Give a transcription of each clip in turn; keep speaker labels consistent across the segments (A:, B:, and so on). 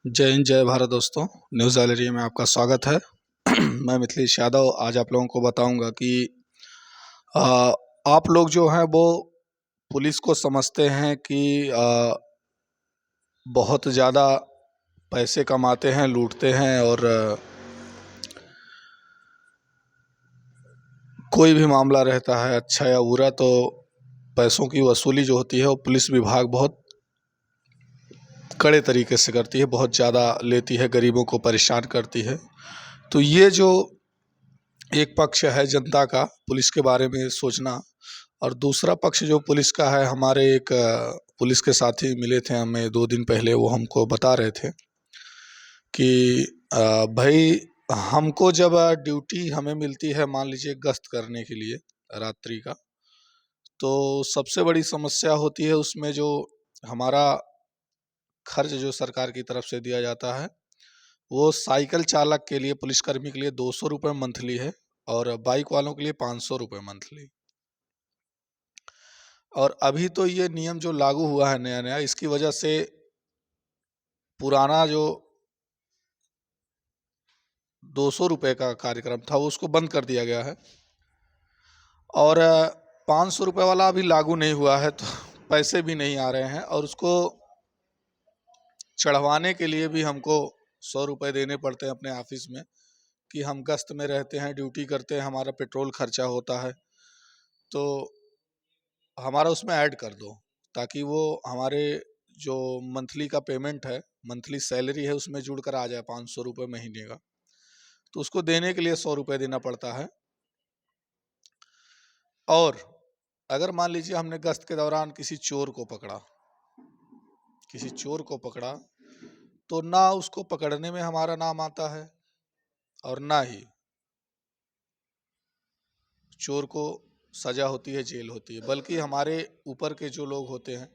A: जय हिंद जय भारत दोस्तों। न्यूज़ गैलरी में आपका स्वागत है। मैं मिथिलेश यादव आज आप लोगों को बताऊंगा कि आ, आप लोग जो हैं वो पुलिस को समझते हैं कि बहुत ज़्यादा पैसे कमाते हैं, लूटते हैं और कोई भी मामला रहता है अच्छा या बुरा तो पैसों की वसूली जो होती है वो पुलिस विभाग बहुत कड़े तरीके से करती है, बहुत ज़्यादा लेती है, गरीबों को परेशान करती है। तो ये जो एक पक्ष है जनता का पुलिस के बारे में सोचना, और दूसरा पक्ष जो पुलिस का है, हमारे एक पुलिस के साथी मिले थे हमें 2 दिन पहले, वो हमको बता रहे थे कि भाई हमको जब ड्यूटी हमें मिलती है, मान लीजिए गश्त करने के लिए रात्रि का, तो सबसे बड़ी समस्या होती है उसमें जो हमारा खर्च जो सरकार की तरफ से दिया जाता है वो साइकिल चालक के लिए, पुलिसकर्मी के लिए 200 रुपये मंथली है और बाइक वालों के लिए 500 रुपये मंथली। और अभी तो ये नियम जो लागू हुआ है नया नया, इसकी वजह से पुराना जो 200 रुपये का कार्यक्रम था वो उसको बंद कर दिया गया है और 500 रुपये वाला अभी लागू नहीं हुआ है, तो पैसे भी नहीं आ रहे हैं और उसको चढ़वाने के लिए भी हमको 100 रुपये देने पड़ते हैं अपने ऑफिस में कि हम गश्त में रहते हैं, ड्यूटी करते हैं, हमारा पेट्रोल खर्चा होता है, तो हमारा उसमें ऐड कर दो ताकि वो हमारे जो मंथली का पेमेंट है, मंथली सैलरी है, उसमें जुड़कर आ जाए 500 रुपये महीने का। तो उसको देने के लिए 100 रुपये देना पड़ता है। और अगर मान लीजिए हमने गश्त के दौरान किसी चोर को पकड़ा, तो ना उसको पकड़ने में हमारा नाम आता है और ना ही चोर को सजा होती है, जेल होती है, बल्कि हमारे ऊपर के जो लोग होते हैं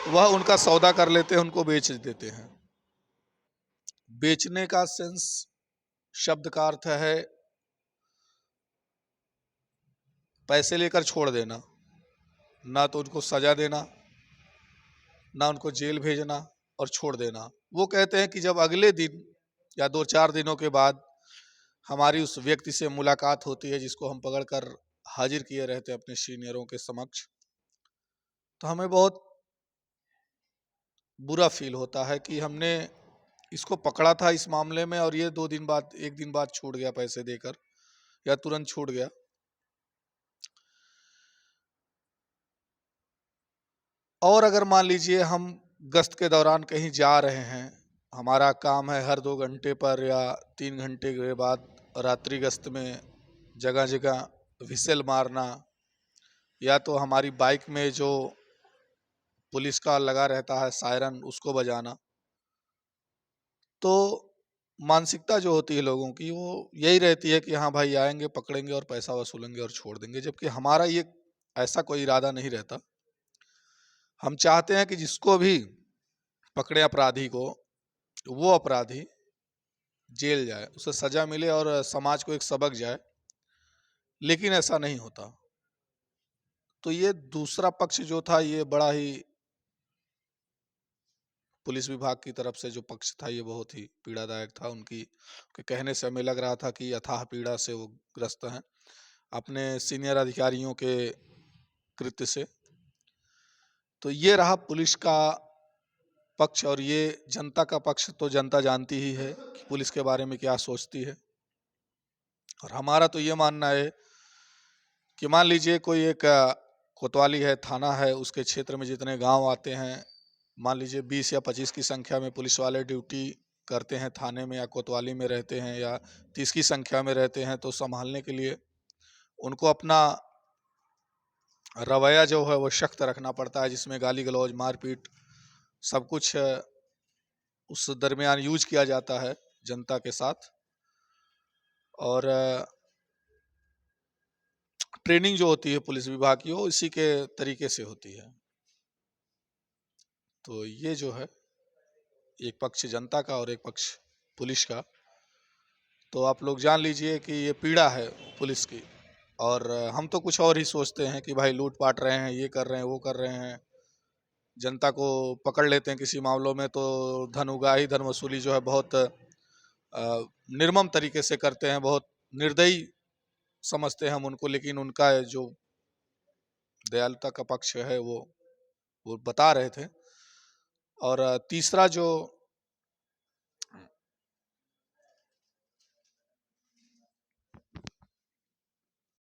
A: वह उनका सौदा कर लेते हैं, उनको बेच देते हैं। बेचने का सेंस, शब्द का अर्थ है पैसे लेकर छोड़ देना, ना तो उनको सजा देना, ना उनको जेल भेजना और छोड़ देना। वो कहते हैं कि जब अगले दिन या 2-4 दिनों के बाद हमारी उस व्यक्ति से मुलाकात होती है जिसको हम पकड़कर हाजिर किए रहते हैं अपने सीनियरों के समक्ष, तो हमें बहुत बुरा फील होता है कि हमने इसको पकड़ा था इस मामले में और ये 2 दिन बाद, 1 दिन बाद छूट गया पैसे देकर या तुरंत छूट गया। और अगर मान लीजिए हम गश्त के दौरान कहीं जा रहे हैं, हमारा काम है हर 2 घंटे पर या 3 घंटे के बाद रात्रि गश्त में जगह जगह व्हिसल मारना, या तो हमारी बाइक में जो पुलिस का लगा रहता है सायरन उसको बजाना, तो मानसिकता जो होती है लोगों की वो यही रहती है कि हाँ भाई आएंगे, पकड़ेंगे और पैसा वसूलेंगे और छोड़ देंगे, जबकि हमारा ये ऐसा कोई इरादा नहीं रहता। हम चाहते हैं कि जिसको भी पकड़े अपराधी को, वो अपराधी जेल जाए, उसे सजा मिले और समाज को एक सबक जाए, लेकिन ऐसा नहीं होता। तो ये दूसरा पक्ष जो था ये बड़ा ही, पुलिस विभाग की तरफ से जो पक्ष था ये बहुत ही पीड़ादायक था। उनकी के कहने से हमें लग रहा था कि अथाह पीड़ा से वो ग्रस्त हैं अपने सीनियर अधिकारियों के कृत्य से। तो ये रहा पुलिस का पक्ष, और ये जनता का पक्ष तो जनता जानती ही है कि पुलिस के बारे में क्या सोचती है। और हमारा तो ये मानना है कि मान लीजिए कोई एक कोतवाली है, थाना है, उसके क्षेत्र में जितने गांव आते हैं, मान लीजिए 20 या 25 की संख्या में पुलिस वाले ड्यूटी करते हैं थाने में या कोतवाली में रहते हैं, या 30 की संख्या में रहते हैं, तो संभालने के लिए उनको अपना रवैया जो है वो सख्त रखना पड़ता है, जिसमें गाली गलौज, मारपीट, सब कुछ उस दरमियान यूज किया जाता है जनता के साथ। और ट्रेनिंग जो होती है पुलिस विभाग की वो इसी के तरीके से होती है। तो ये जो है एक पक्ष जनता का और एक पक्ष पुलिस का, तो आप लोग जान लीजिए कि ये पीड़ा है पुलिस की। और हम तो कुछ और ही सोचते हैं कि भाई लूट पाट रहे हैं, ये कर रहे हैं, वो कर रहे हैं, जनता को पकड़ लेते हैं किसी मामलों में, तो धन उगाही, धन वसूली जो है बहुत निर्मम तरीके से करते हैं, बहुत निर्दयी समझते हैं हम उनको। लेकिन उनका जो दयालुता का पक्ष है वो बता रहे थे। और तीसरा जो